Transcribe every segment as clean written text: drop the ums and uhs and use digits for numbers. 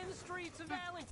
the streets of Alley.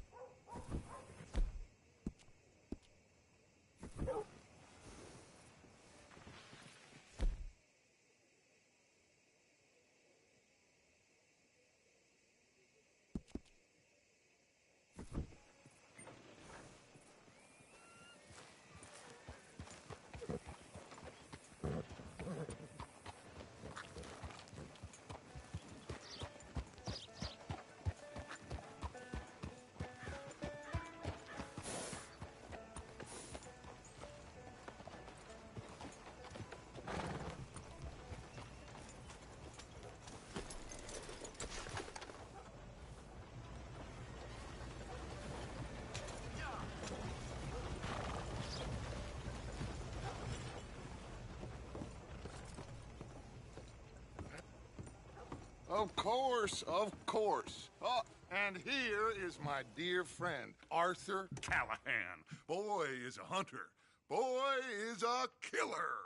Of course, of course. Oh, and here is my dear friend, Arthur Callahan. Boy is a hunter. Boy is a killer.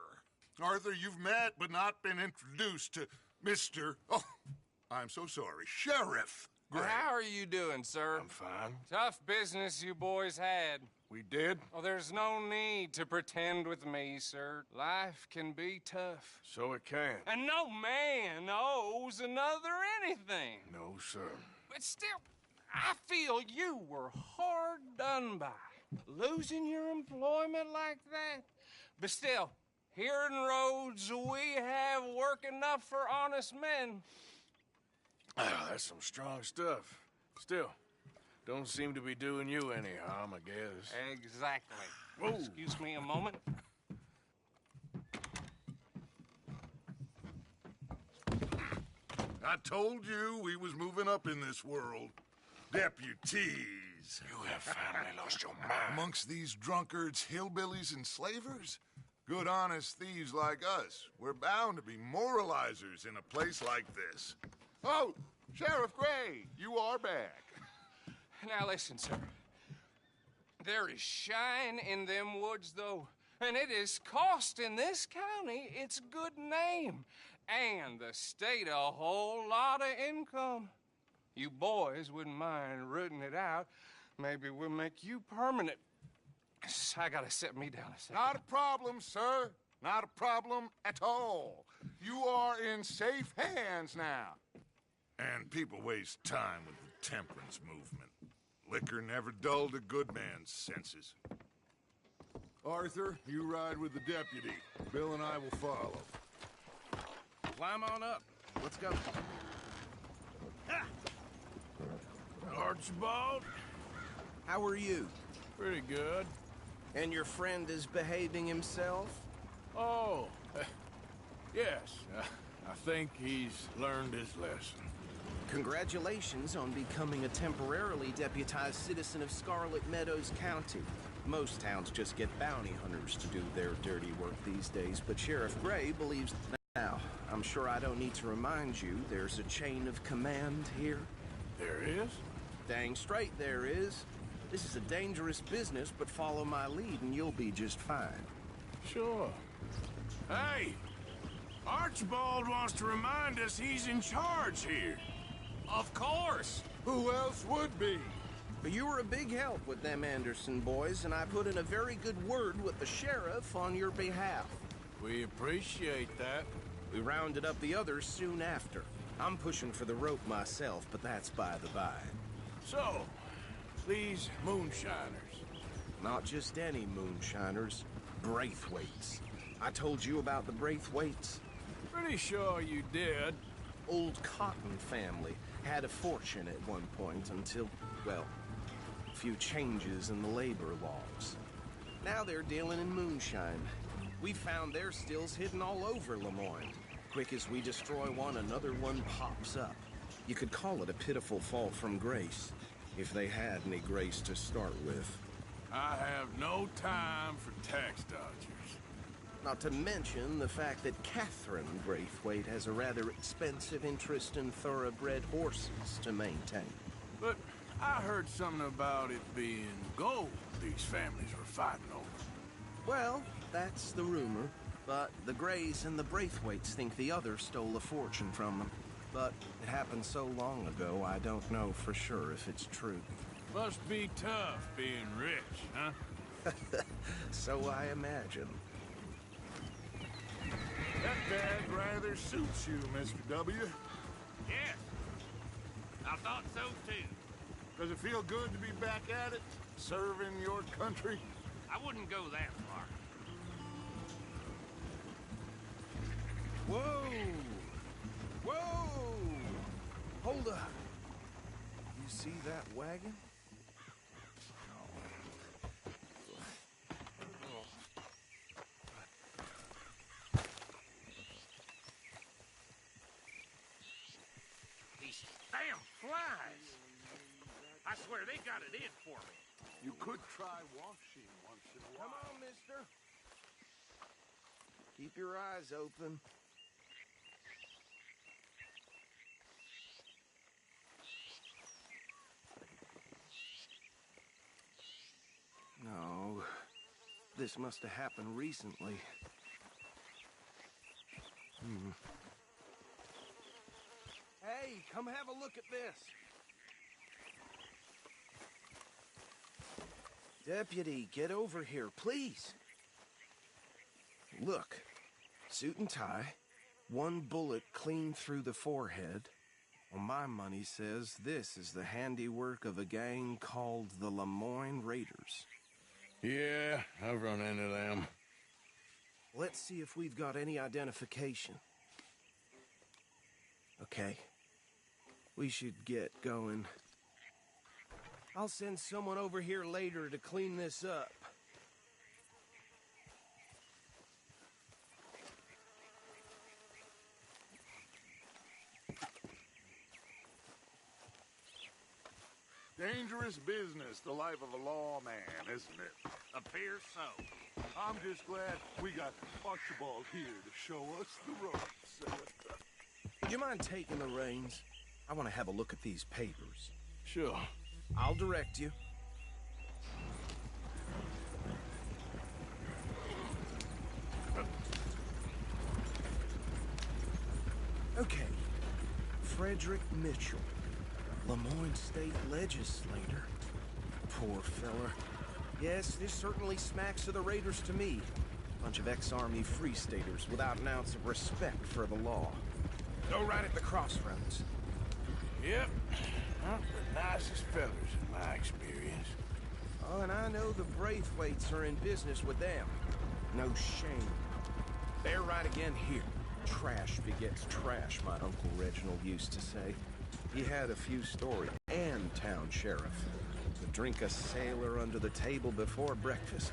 Arthur, you've met but not been introduced to Mr. Oh, I'm so sorry, Sheriff Gray. How are you doing, sir? I'm fine. Tough business you boys had. We did? Oh, there's no need to pretend with me, sir. Life can be tough. So it can. And no man owes another anything. No, sir. But still, I feel you were hard done by. Losing your employment like that. But still, here in Rhodes, we have work enough for honest men. Oh, that's some strong stuff. Still, don't seem to be doing you any harm, I guess. Exactly. Whoa. Excuse me a moment. I told you we was moving up in this world. Deputies. You have finally lost your mind. Amongst these drunkards, hillbillies, and slavers? Good honest thieves like us. We're bound to be moralizers in a place like this. Oh, Sheriff Gray, you are back. Now listen, sir. There is shine in them woods, though, and it is costing this county its good name, and the state a whole lot of income. You boys wouldn't mind rooting it out. Maybe we'll make you permanent. I gotta sit me down a second. Not a problem, sir. Not a problem at all. You are in safe hands now. And people waste time with the temperance movement. Liquor never dulled a good man's senses. Arthur, you ride with the deputy. Bill and I will follow. Climb on up. Let's go. Archibald? How are you? Pretty good. And your friend is behaving himself? Oh, yes. I think he's learned his lesson. Congratulations on becoming a temporarily deputized citizen of Scarlet Meadows County. Most towns just get bounty hunters to do their dirty work these days, but Sheriff Gray believes... Now, I'm sure I don't need to remind you there's a chain of command here. There is? Dang straight there is. This is a dangerous business, but follow my lead and you'll be just fine. Sure. Hey! Archibald wants to remind us he's in charge here. Of course. Who else would be? But you were a big help with them Anderson boys, and I put in a very good word with the sheriff on your behalf. We appreciate that. We rounded up the others soon after. I'm pushing for the rope myself, but that's by the by. So, these moonshiners. Not just any moonshiners, Braithwaites. I told you about the Braithwaites? Pretty sure you did. Old Cotton family had a fortune at one point until, well, a few changes in the labor laws. Now they're dealing in moonshine. We found their stills hidden all over Lemoyne. Quick as we destroy one, another one pops up. You could call it a pitiful fall from grace, if they had any grace to start with. I have no time for tax dodgers. Not to mention the fact that Catherine Braithwaite has a rather expensive interest in thoroughbred horses to maintain. But I heard something about it being gold these families were fighting over. Well, that's the rumor. But the Grays and the Braithwaites think the other stole a fortune from them. But it happened so long ago, I don't know for sure if it's true. Must be tough being rich, huh? So I imagine. That bag rather suits you, Mr. W. Yes. I thought so too. Does it feel good to be back at it, serving your country? I wouldn't go that far. Whoa! Whoa! Hold up. You see that wagon? These damn flies! I swear they got it in for me. You could try washing once in a Come while. on, mister. Keep your eyes open. No, this must have happened recently. Hey, come have a look at this. Deputy, get over here, please. Look, suit and tie, one bullet clean through the forehead. Well, my money says this is the handiwork of a gang called the Lemoyne Raiders. Yeah, I've run into them. Let's see if we've got any identification. Okay. We should get going. I'll send someone over here later to clean this up. Dangerous business, the life of a lawman, isn't it? Appears so. I'm just glad we got Archibald here to show us the ropes. Would you mind taking the reins? I want to have a look at these papers. Sure. I'll direct you. Okay. Frederick Mitchell, Lemoyne State Legislator. Poor feller. Yes, this certainly smacks of the Raiders to me. Bunch of ex-Army Free Staters without an ounce of respect for the law. Go right at the crossroads. Yep. Not the nicest fellas in my experience. Oh, and I know the Braithwaites are in business with them. No shame. They're right again here. Trash begets trash, my Uncle Reginald used to say. He had a few stories. And town sheriff. Would drink a sailor under the table before breakfast.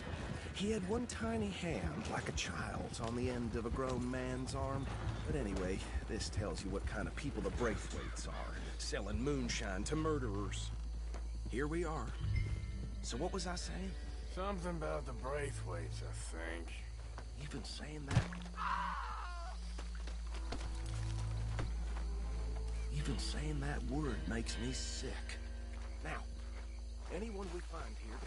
He had one tiny hand, like a child's, on the end of a grown man's arm. But anyway, this tells you what kind of people the Braithwaites are. Selling moonshine to murderers. Here we are. So what was I saying? Something about the Braithwaites, I think. You've been saying that? Even saying that word makes me sick. Now, anyone we find here...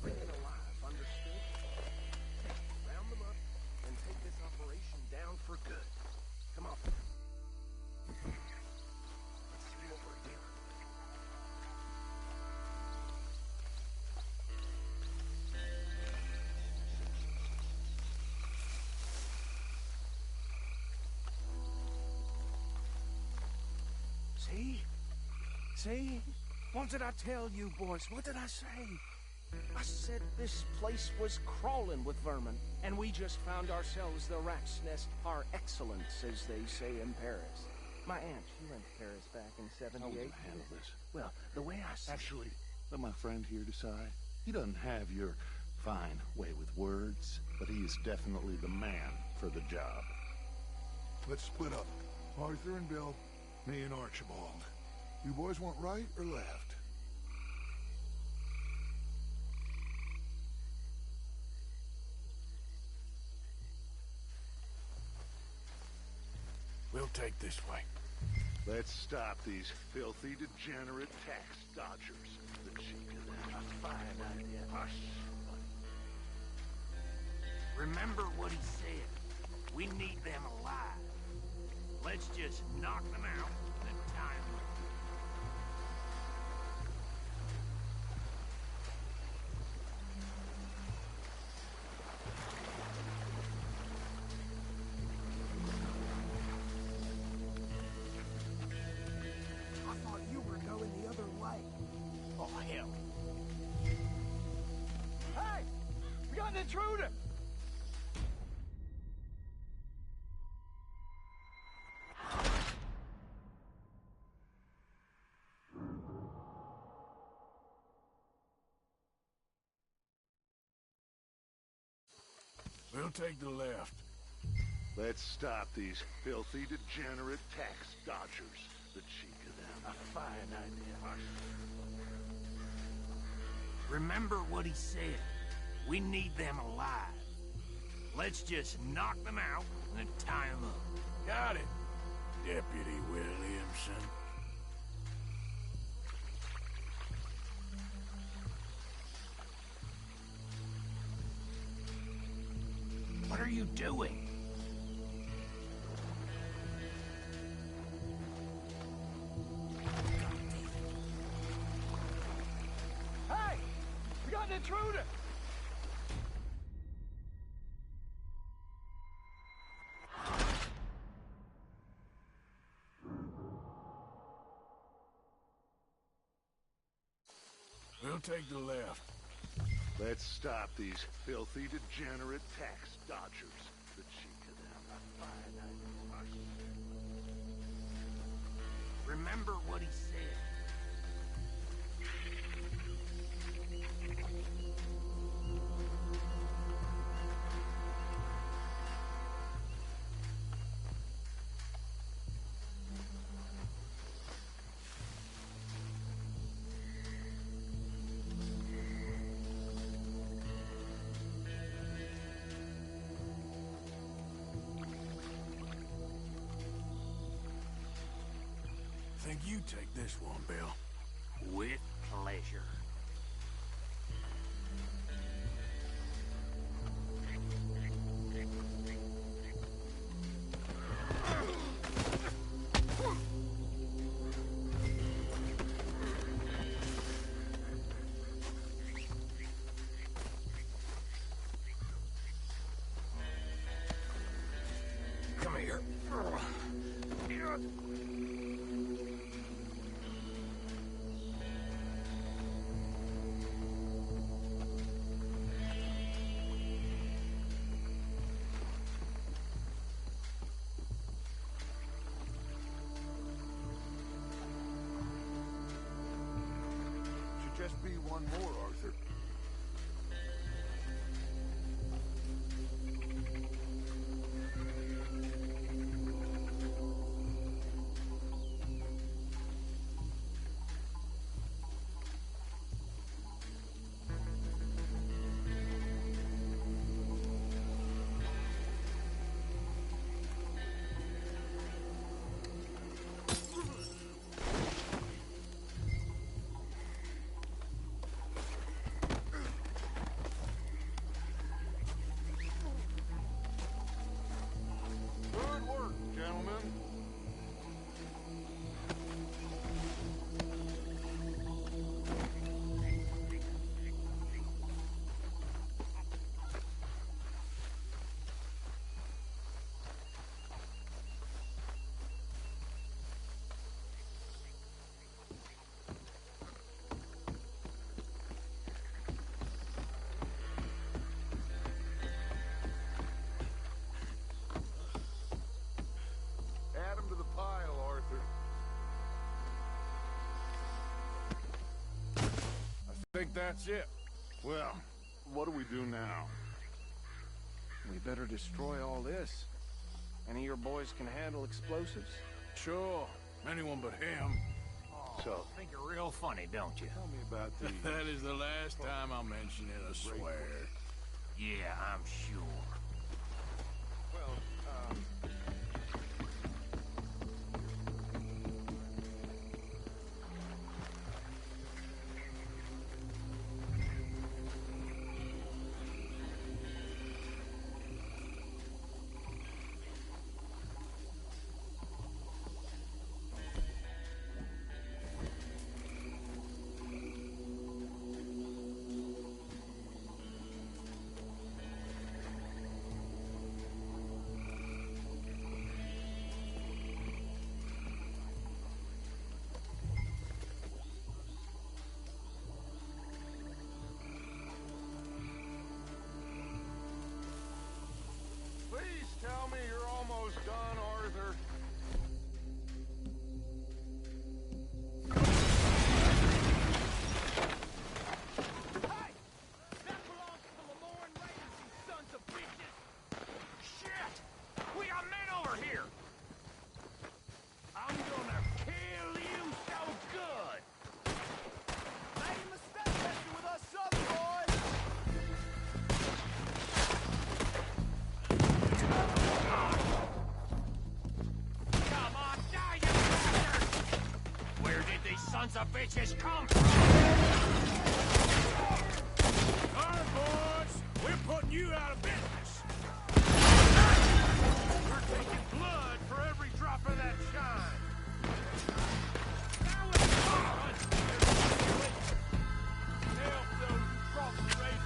Bring it alive, understood? Round them up and take this operation down for good. Come on. Let's see what we're doing. See? See? What did I tell you, boys? What did I say? I said this place was crawling with vermin, and we just found ourselves the rat's nest par excellence, as they say in Paris. My aunt, she went to Paris back in How will '78. you handle this? Well, the way I see Actually, let my friend here decide. He doesn't have your fine way with words, but he is definitely the man for the job. Let's split up. Arthur and Bill, me and Archibald. You boys want right or left? We'll take this way. Let's stop these filthy, degenerate tax dodgers. The cheek of them. A fine idea. Hush. Remember what he said. We need them alive. Let's just knock them out and tie them up. I thought you were going the other way. Oh, hell. Hey! We got an intruder! We'll take the left. Let's stop these filthy, degenerate tax dodgers. The cheek of them. A fine idea. Hush. Remember what he said. We need them alive. Let's just knock them out and tie them up. Got it, Deputy Williamson. What are you doing? Hey! We got an intruder! We'll take the left. Let's stop these filthy, degenerate tax dodgers. The cheek of them. A fine idea. Hush. Remember what he said. Think you take this one, Bill. With pleasure. Come here. Should just be one more, Arthur. Good work, gentlemen. Add 'em to the pile, Arthur. I think that's it. Well, what do we do now? We better destroy all this. Any of your boys can handle explosives? Sure. Anyone but him. So, Think you're real funny, don't you? tell me about the... That is the last time I'll mention it, I swear. Yeah, I'm sure. Well, bitches come from? All right, boys. We're putting you out of business. We're taking blood for every drop of that shine. Now let's go. Help those who cross the razor.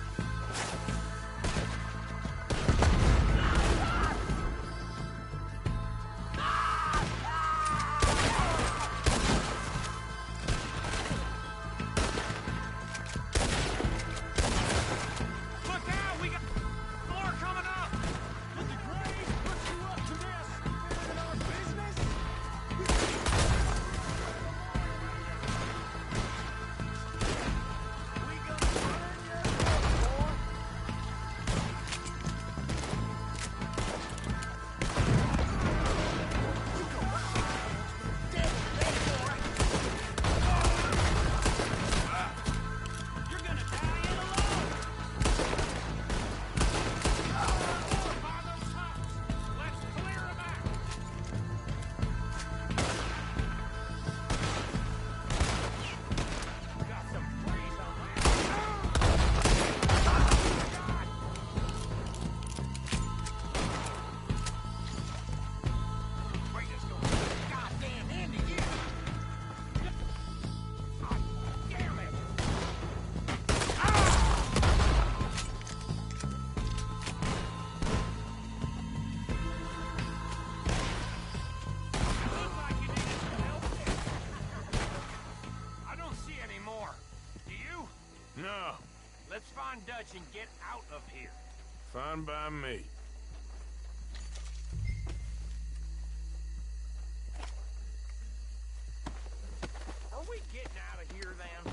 No. Let's find Dutch and get out of here. Fine by me. Are we getting out of here then?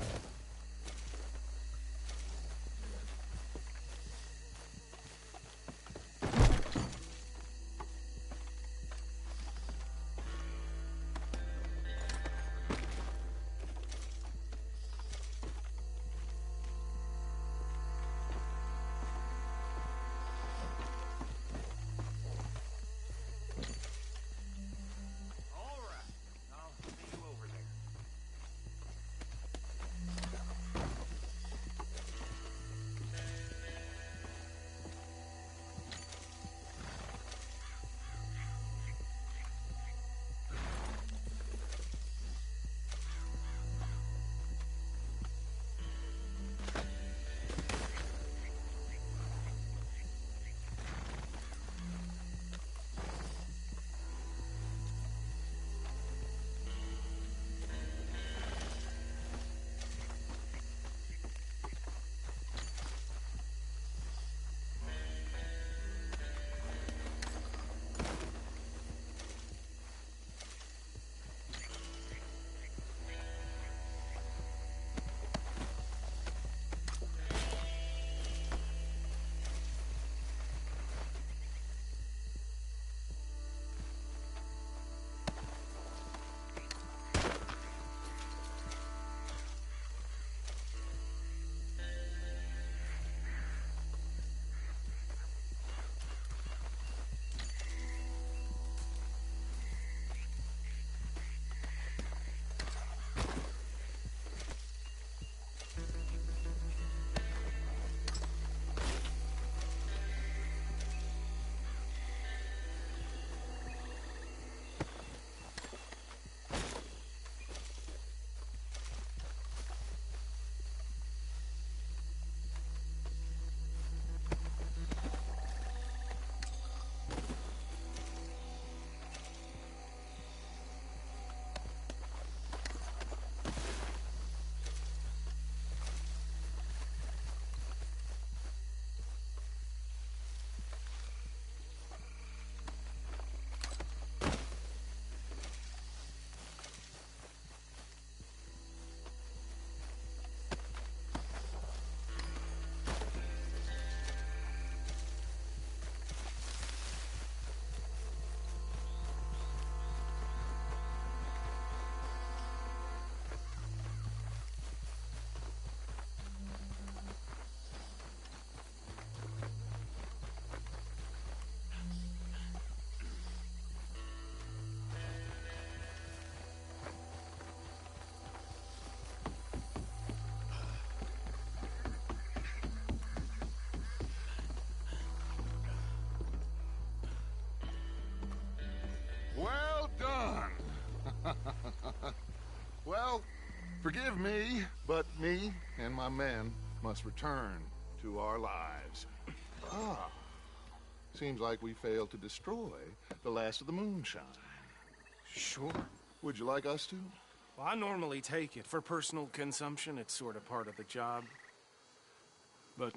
Forgive me, but me and my men must return to our lives. Ah. Seems like we failed to destroy the last of the moonshine. Sure. Would you like us to? Well, I normally take it. For personal consumption, it's sort of part of the job. But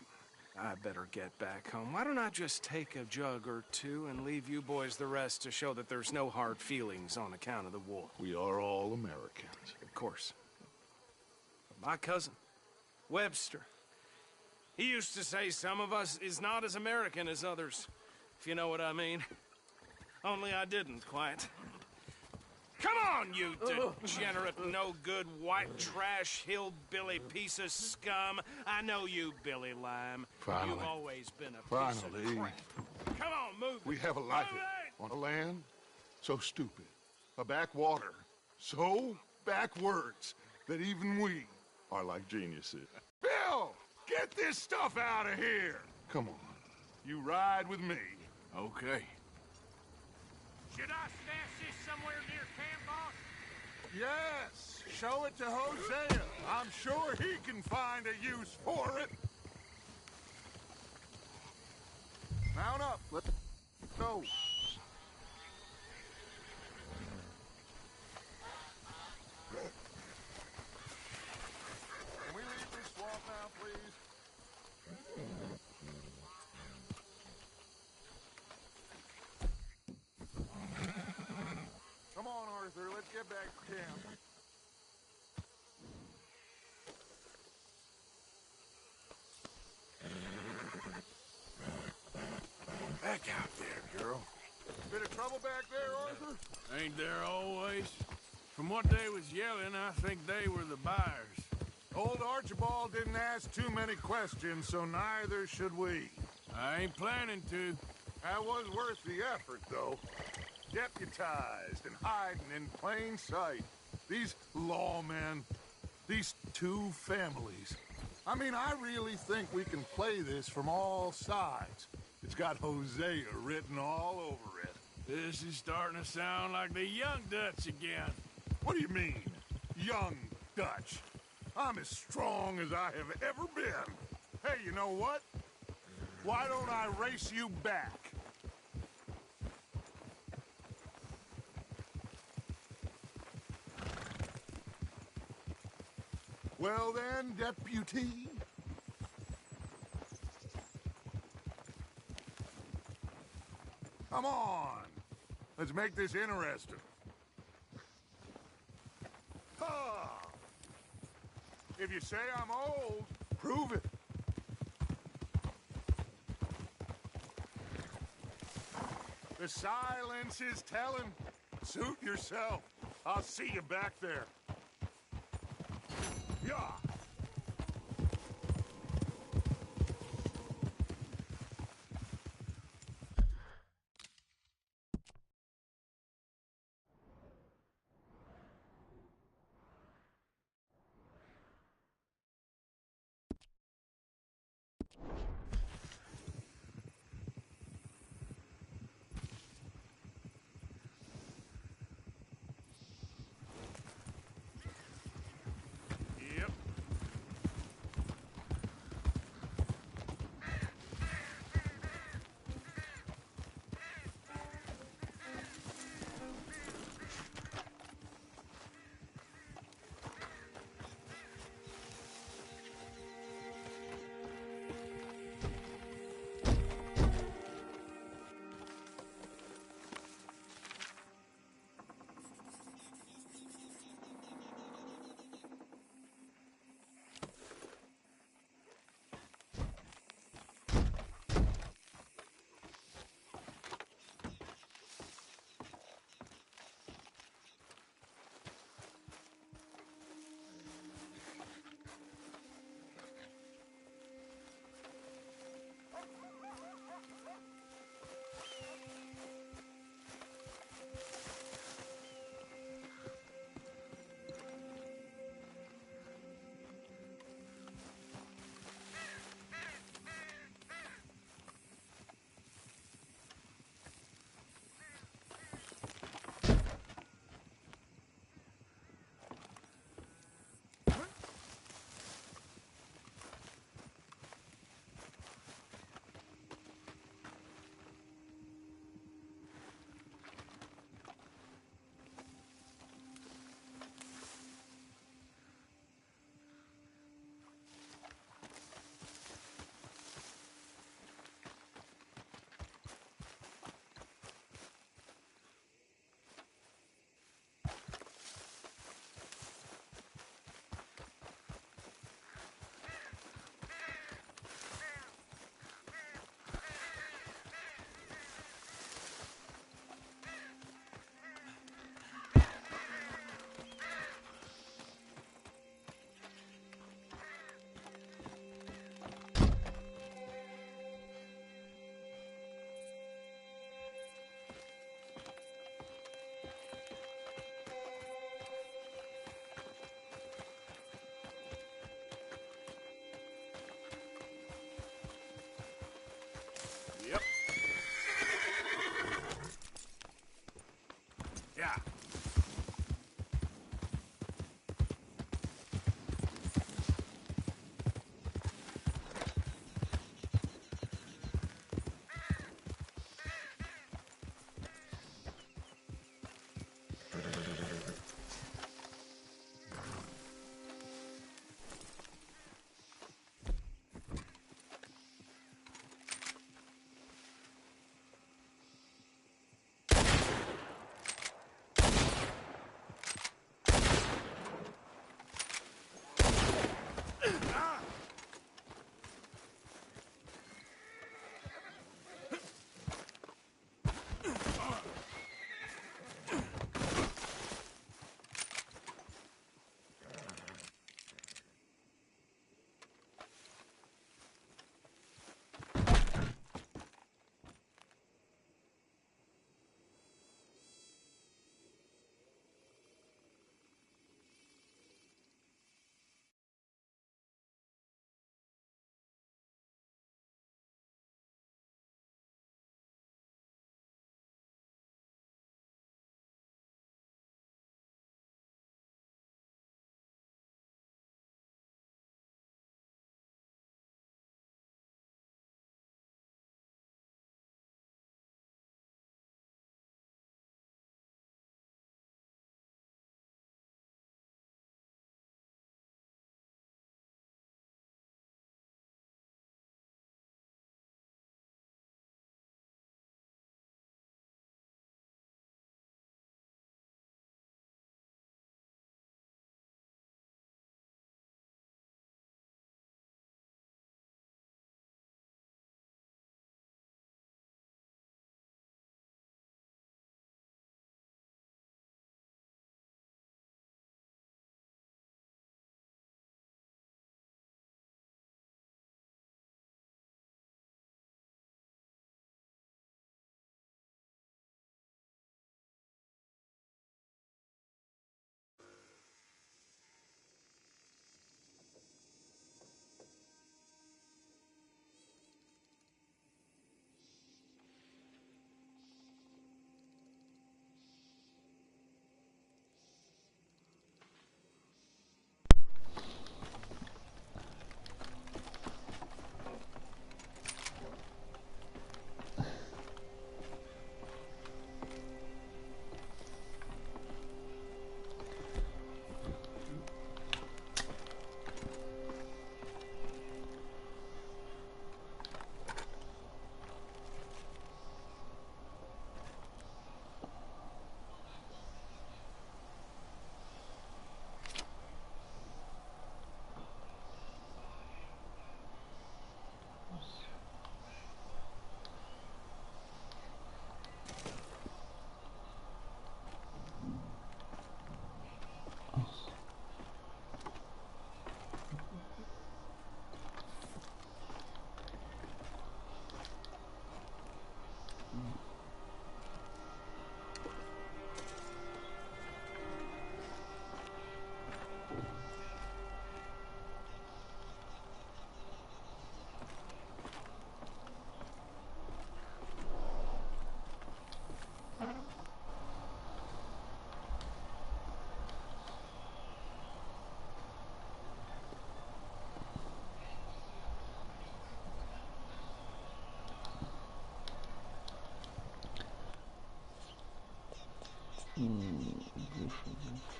I better get back home. Why don't I just take a jug or two and leave you boys the rest to show that there's no hard feelings on account of the war? We are all Americans. Of course. But my cousin, Webster, he used to say some of us is not as American as others, if you know what I mean. Only I didn't quite. Come on, you degenerate, no-good, white trash, hillbilly piece of scum. I know you, Billy Lime. Finally. You've always been a piece Finally. of crap. Come on, move We it. have a life Move it! on a land so stupid, a backwater so backwards that even we are like geniuses. Bill, get this stuff out of here. Come on, you ride with me. Okay. Should I stash this somewhere near camp, boss? Yes, show it to Hosea. I'm sure he can find a use for it. Mount up. Let's go. Can we leave this swamp now, please? Come on, Arthur. Let's get back to camp. Back out there, girl. Bit of trouble back there, Arthur? Ain't there always? From what they was yelling, I think they were the buyers. Old Archibald didn't ask too many questions, so neither should we. I ain't planning to. That was worth the effort, though. Deputized and hiding in plain sight. These lawmen, these two families. I mean, I really think we can play this from all sides. It's got Hosea written all over it. This is starting to sound like the Young Dutch again. What do you mean, young Dutch? I'm as strong as I have ever been. Hey, you know what? Why don't I race you back? Well then, deputy. Come on. Let's make this interesting. Ah. If you say I'm old, prove it. The silence is telling. Suit yourself. I'll see you back there. Yeah. Yep. Deixa eu ver.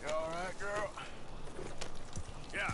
You all right, girl? Yeah.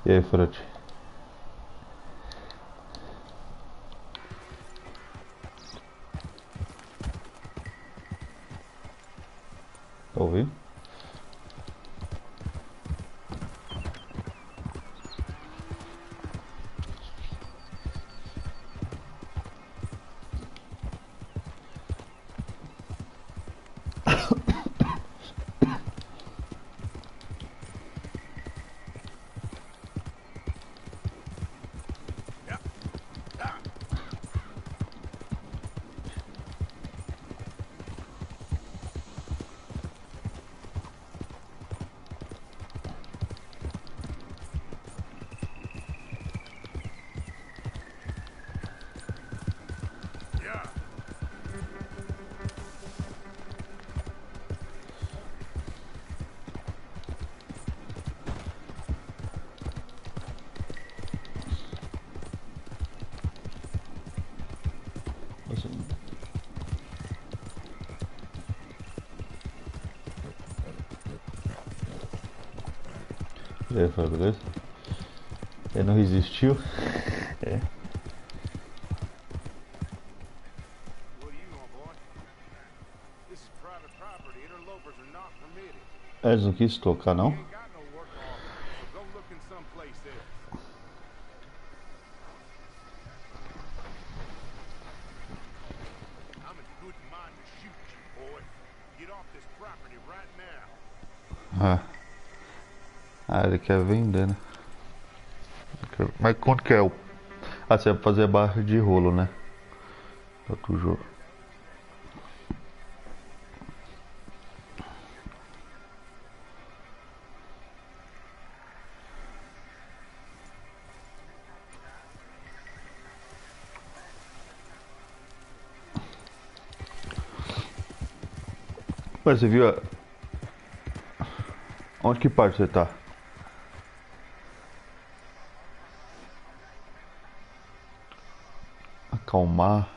E aí, Frute? Tá ouvindo? E aí, foi beleza? Ele não resistiu. É. Eles não quis tocar, não? Ah, ele quer vender, né? Mas quanto que é o... Ah, você vai fazer a barra de rolo, né? Outro jogo. Mas você viu onde que parte você tá? Acalmar.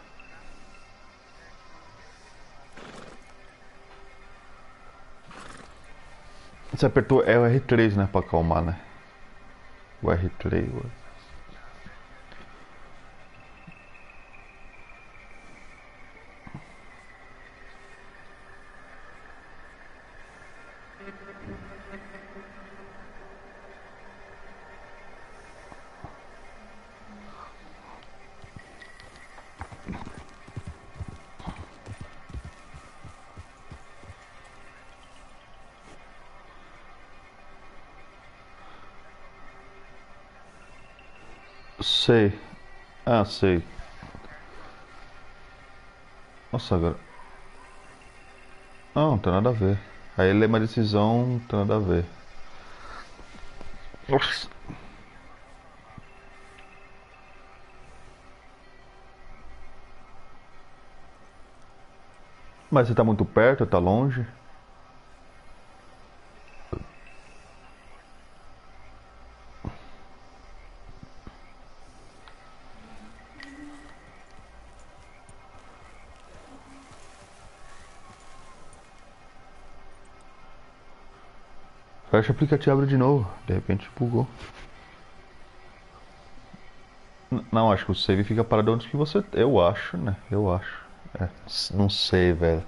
Você apertou é o R3, né, pra acalmar, né? O R3. Sei. Ah, sei. Nossa, agora. Não tem nada a ver. Aí ele é uma decisão, não tem nada a ver. Nossa. Mas você tá muito perto, tá longe? Fecha o aplicativo e abre de novo. De repente bugou. Não, acho que o save fica parado onde que você. Eu acho, né? Eu acho. É, não sei, velho.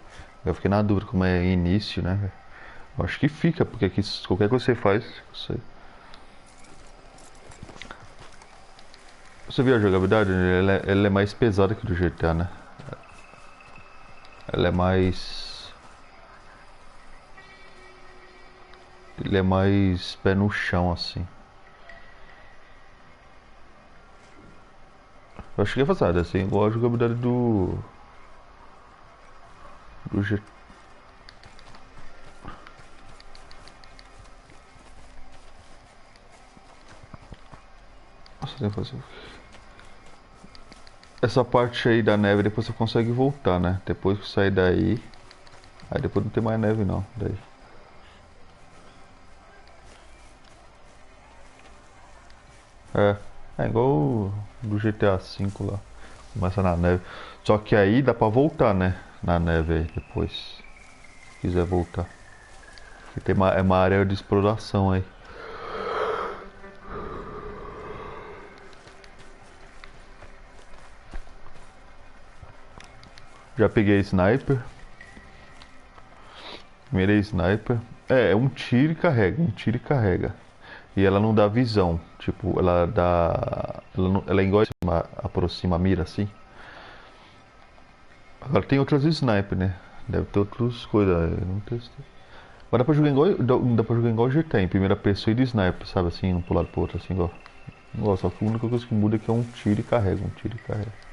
Eu fiquei na dúvida como é início, né, velho? Eu acho que fica, porque aqui qualquer coisa que você faz, você. Você viu a jogabilidade? Ela é mais pesada que do GTA, né? Ela é mais. Ele é mais pé no chão, assim. Eu acho que é fazer assim, igual a jogabilidade do GTA. Nossa, tem que fazer. Essa parte aí da neve depois você consegue voltar, né? Depois que sair daí. Aí depois não tem mais neve não. Daí. É igual do GTA V lá. Começa na neve. Só que aí dá pra voltar, né? Na neve aí depois. Se quiser voltar. Porque tem é uma área de exploração aí. Já peguei sniper. Mirei sniper. É um tiro e carrega, um tiro e carrega. E ela não dá visão. Tipo, ela dá. Ela é igual aproxima a mira assim. Agora tem outras sniper, né? Deve ter outras coisas. Eu não testei. Mas dá pra jogar igual. Dá pra jogar igual GTA, em primeira pessoa e de sniper, sabe assim, um pro lado pro outro, assim, igual. Igual, só que a única coisa que muda é que é um tiro e carrega, um tiro e carrega.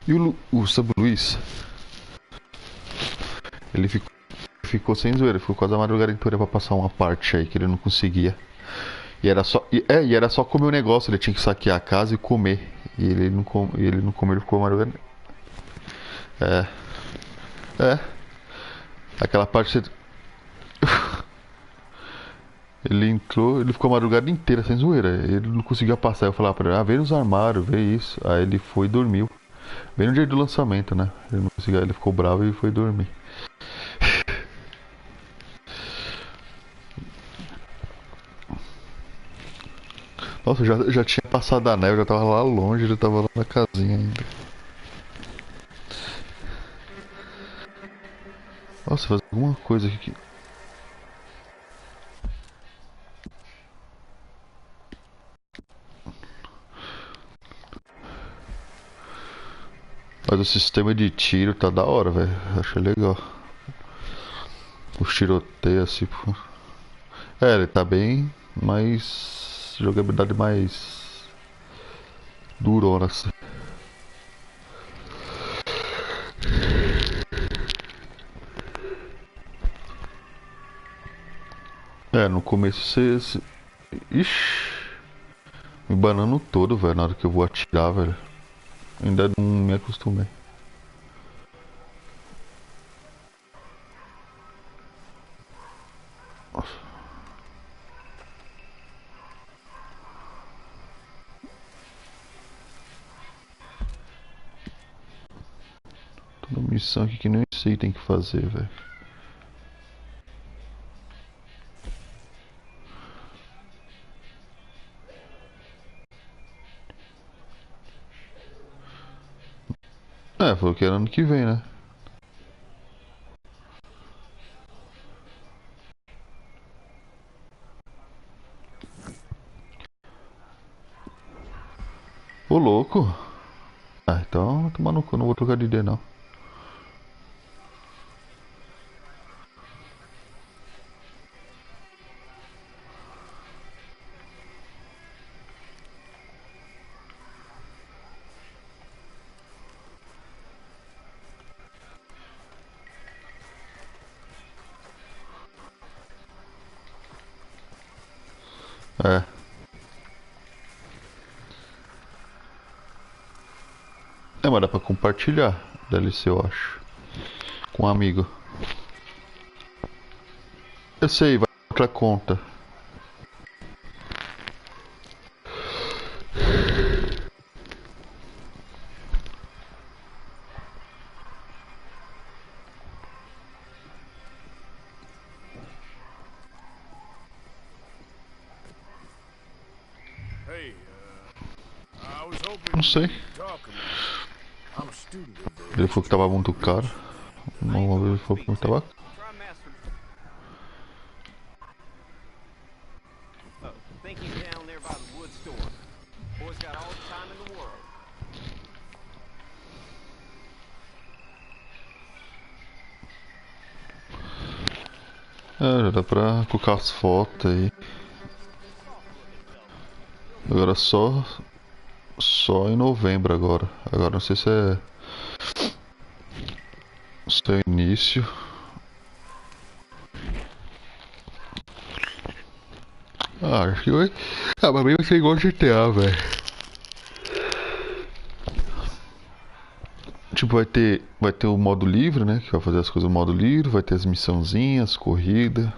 E o Sub Luiz, ele ficou sem zoeira, ficou quase a madrugada inteira pra passar uma parte aí que ele não conseguia. E era só, e era só comer o negócio, ele tinha que saquear a casa e comer. E ele não comeu, ele ficou a madrugada. É. Aquela parte ele entrou, ele ficou a madrugada inteira sem zoeira. Ele não conseguia passar. Eu falava pra ele, vê nos armários, vê isso. Aí ele foi e dormiu. Bem no dia do lançamento, né? Ele não conseguia, ele ficou bravo e foi dormir. Nossa, eu já tinha passado a neve, já tava lá longe, já tava lá na casinha ainda. Nossa, fazer alguma coisa aqui. Mas o sistema de tiro tá da hora, velho. Achei legal. Os tiroteios assim, pô. Ele tá bem mais jogabilidade mais durona assim. É, no começo você... Ixi, me banando todo, velho, na hora que eu vou atirar, velho. Ainda não me acostumei. Nossa. Toda missão aqui que nem sei tem que fazer, velho. É, falou que era ano que vem, né? Ô louco! Ah, então tomar no cu, não vou trocar de ideia não. É. É, mas dá pra compartilhar DLC, eu acho. Com um amigo. Eu sei, vai pra outra conta. Hey, I was hoping Não sei. talk a minute. I'm a student of the Ele falou que tava muito caro. Uma vez ele falou que tava. Think he's down there by the wood store. Boy's got all the time in the world. É, já dá pra colocar as fotos aí. Agora só em novembro agora. Agora não sei se é início. Ah, acho que vai. Ah, mas vai ser igual GTA, velho. Tipo, vai ter o modo livre, né? Que vai fazer as coisas no modo livre, vai ter as missãozinhas, corrida.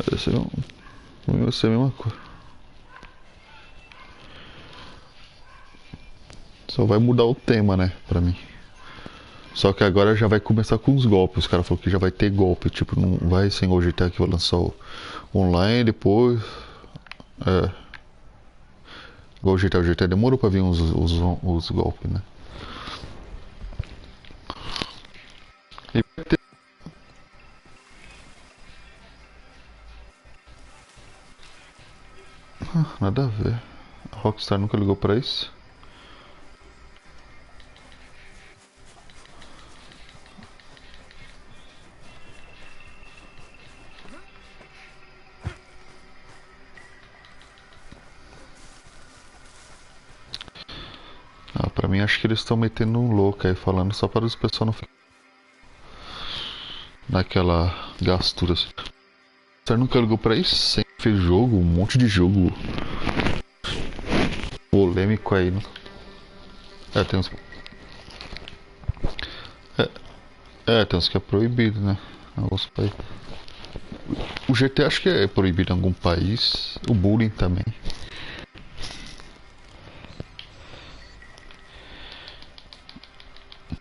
Vai ser a mesma coisa. Só vai mudar o tema, né, pra mim. Só que agora já vai começar com os golpes. Os caras falaram que já vai ter golpe. Tipo, não vai ser igual o GTA que vai lançar o online depois. É. Igual o GTA demorou pra vir os golpes, né? E vai ter... Nada a ver. A Rockstar nunca ligou pra isso. Ah, pra mim acho que eles estão metendo um louco aí, falando só para os pessoal não ficar naquela gastura assim. Você nunca ligou pra isso? Sempre fez jogo, um monte de jogo polêmico aí, né? É, tem uns... tem uns que é proibido, né? Alguns países. O GTA acho que é proibido em algum país. O bullying também.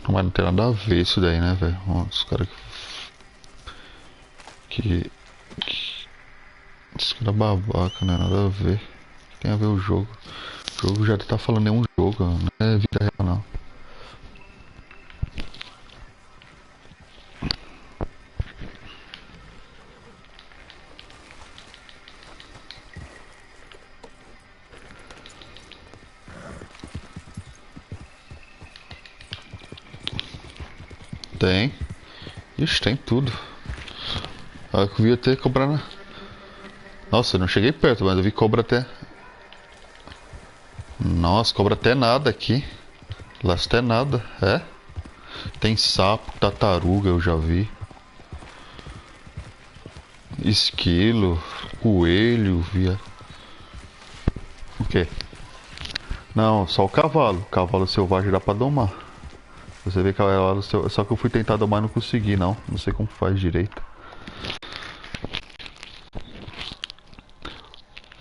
Mas não tem nada a ver isso daí, né, velho? Os caras que... Os caras babaca, né? Nada a ver. Tem a ver o jogo. O jogo já tá falando é um jogo, não é vida real não. Tem. Ixi, tem tudo. Eu devia ter cobrar na... Nossa, eu não cheguei perto, mas eu vi cobra até... Nossa, cobra até nada aqui. Lá até nada, é? Tem sapo, tartaruga, eu já vi. Esquilo, coelho, via. O quê? Não, só o cavalo. Cavalo selvagem dá pra domar. Você vê cavalo selvagem. Só que eu fui tentar domar e não consegui, não. Não sei como faz direito.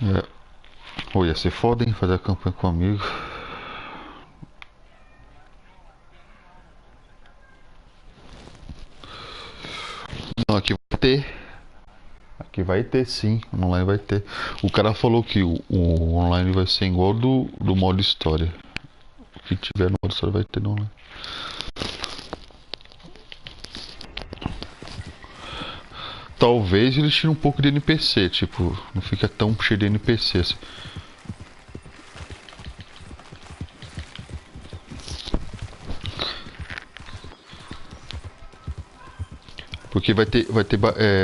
É. Ô, ia ser foda, hein? Fazer a campanha comigo. Não, aqui vai ter. Aqui vai ter sim, online vai ter. O cara falou que o online vai ser igual do modo história. O que tiver no modo história vai ter no online. Talvez eles tirem um pouco de NPC, tipo, não fica tão cheio de NPC assim. Porque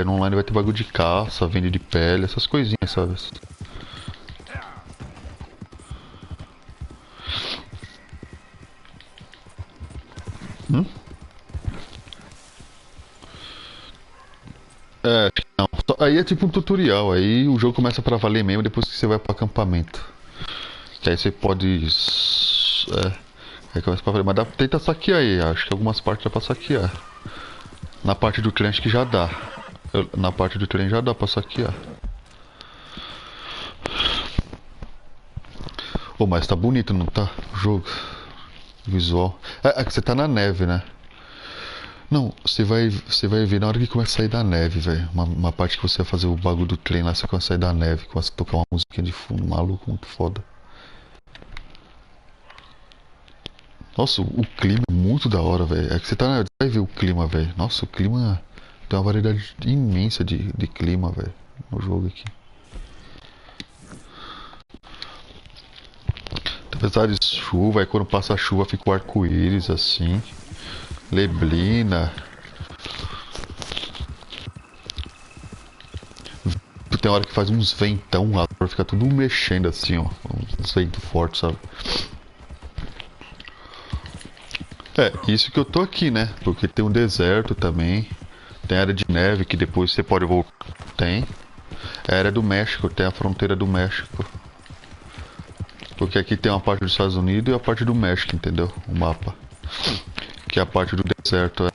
no online vai ter bagulho de caça, venda de pele, essas coisinhas, sabe? É, acho que não. Aí é tipo um tutorial, aí o jogo começa pra valer mesmo depois que você vai pro acampamento. Que aí você pode... aí começa pra valer, mas tenta saquear aí, acho que algumas partes dá pra saquear. Na parte do trem acho que já dá. Na parte do trem já dá pra saquear. Pô, mas tá bonito, não tá? O jogo. O visual. É que você tá na neve, né? Não, você vai ver na hora que começa a sair da neve, velho. Uma parte que você vai fazer o bagulho do trem lá, você começa a sair da neve, começa a tocar uma musiquinha de fundo, maluco, muito foda. Nossa, o clima é muito da hora, velho. É que você vai ver o clima, velho. Nossa, o clima tem uma variedade imensa de clima, velho, no jogo aqui. Apesar de chuva, aí quando passa a chuva fica o arco-íris assim. Neblina. Tem hora que faz uns ventão lá, fica tudo mexendo assim, ó. Uns ventos fortes, sabe? É, isso que eu tô aqui, né? Porque tem um deserto também. Tem área de neve que depois você pode voltar. Tem. É a área do México, tem a fronteira do México. Porque aqui tem uma parte dos Estados Unidos e a parte do México, entendeu? O mapa. Que é a parte do deserto, é.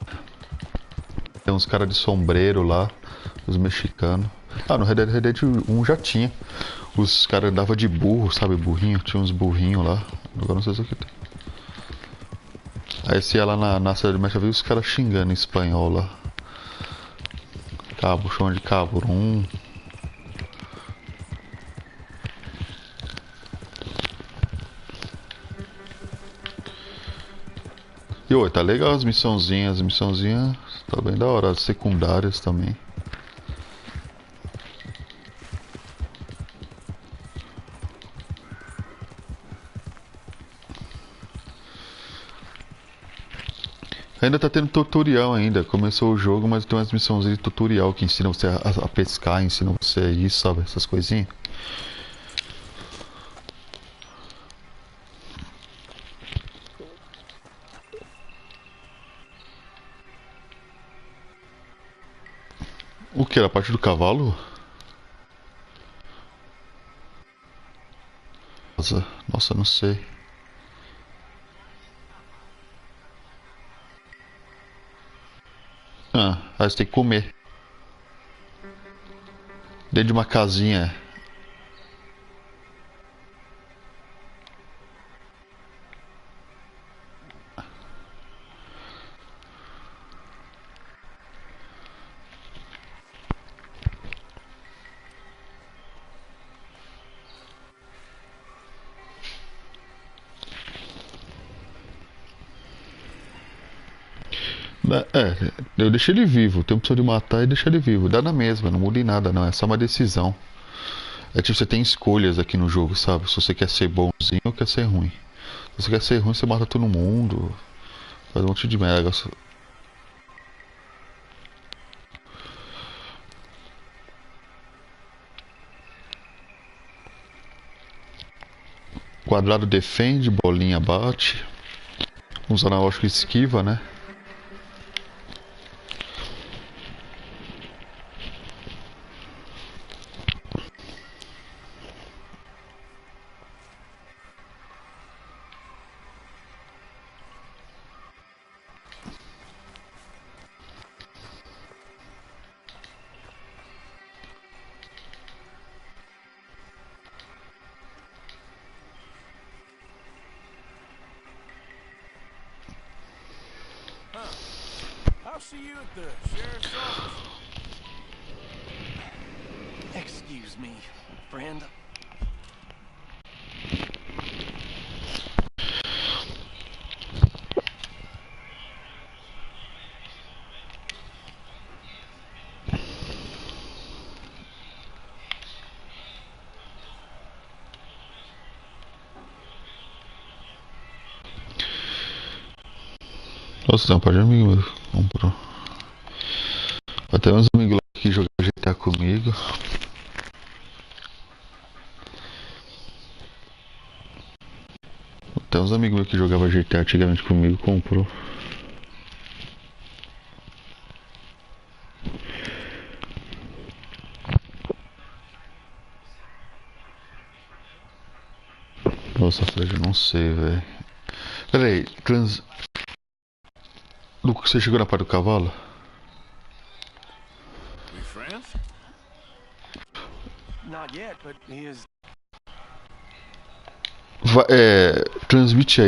Tem uns caras de sombreiro lá, os mexicanos. Ah, no Red Dead Redemption 1 já tinha. Os caras andavam de burro, sabe, burrinho? Tinha uns burrinhos lá. Agora não sei se aqui tem. Aí se ia lá na cidade de México, viu os caras xingando em espanhol lá. Cabo, chama de cabrum. E oi, tá legal as missãozinhas, tá bem da hora, as secundárias também. Ainda tá tendo tutorial ainda, começou o jogo, mas tem umas missãozinhas de tutorial que ensinam você a pescar, ensinam você a isso, sabe, essas coisinhas. O que? Era a parte do cavalo? Nossa, não sei. Aí você tem que comer. Dentro de uma casinha. Eu deixei ele vivo. Tem a opção de matar e deixar ele vivo. Dá na mesma, não muda em nada, não. É só uma decisão. É tipo, você tem escolhas aqui no jogo, sabe? Se você quer ser bonzinho ou quer ser ruim. Se você quer ser ruim, você mata todo mundo. Faz um monte de merda. Quadrado defende, bolinha bate. Os analógicos esquiva, né? I'll see you at the sheriff's office. Excuse me, friend. Nossa, tem um par de amigo meu que comprou. Até uns amigos lá que jogam GTA comigo. Até uns amigos meus que jogavam GTA antigamente comigo comprou. Nossa, Fred, eu não sei, velho. Pera aí, Lucas, você chegou na parte do cavalo? We friends? Not yet, but he is. Transmite aí